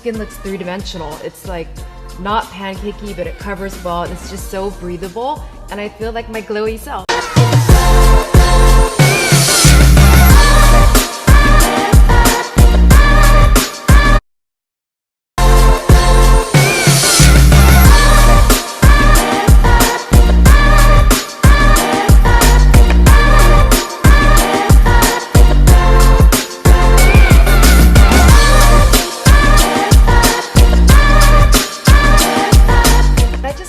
skin looks three-dimensional. It's like not pancakey, but it covers well. It's just so breathable, and I feel like my glowy self.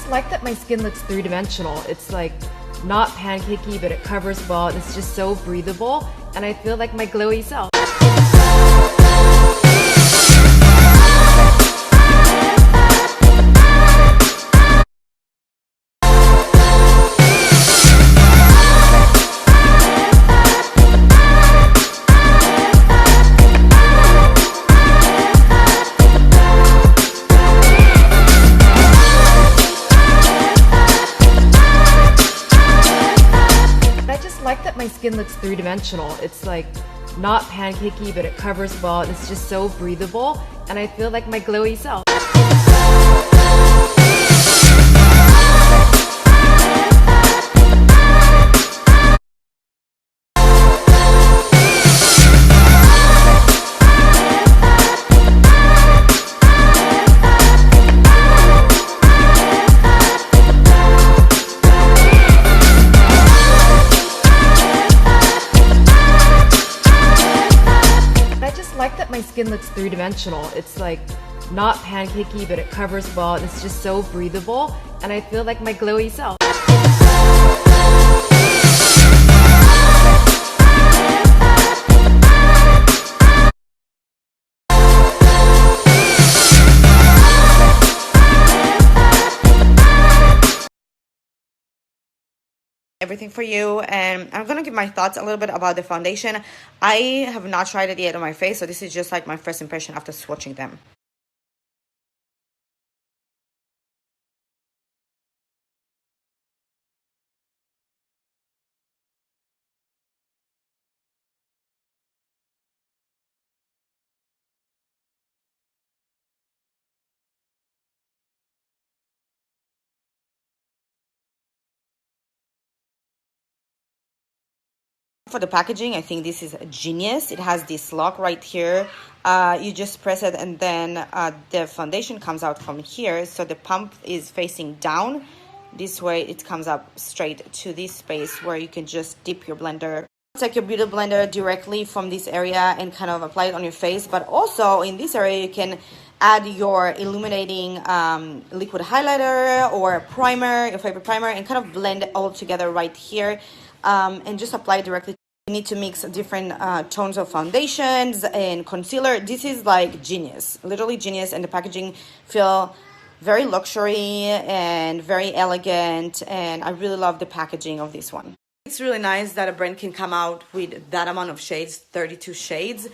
I like that my skin looks three-dimensional. It's like not pancakey, but it covers well. It's just so breathable, and I feel like my glowy self. I like that my skin looks three-dimensional. It's like not pancakey, but it covers well. It's just so breathable, and I feel like my glowy self. I like that my skin looks three-dimensional. It's like not pancakey, but it covers well. It's just so breathable, and I feel like my glowy self. Everything for you, and I'm gonna give my thoughts a little bit about the foundation. I have not tried it yet on my face, so this is just like my first impression after swatching them. For the packaging, I think this is genius. It has this lock right here. You just press it, and then the foundation comes out from here. So the pump is facing down. This way it comes up straight to this space where you can just dip your blender. Take your beauty blender directly from this area and kind of apply it on your face. But also in this area you can add your illuminating liquid highlighter or primer, your favorite primer, and kind of blend it all together right here, and just apply it directly. You need to mix different tones of foundations and concealer. This is like genius, literally genius, and the packaging feel very luxury and very elegant, and I really love the packaging of this one. It's really nice that a brand can come out with that amount of shades, 32 shades.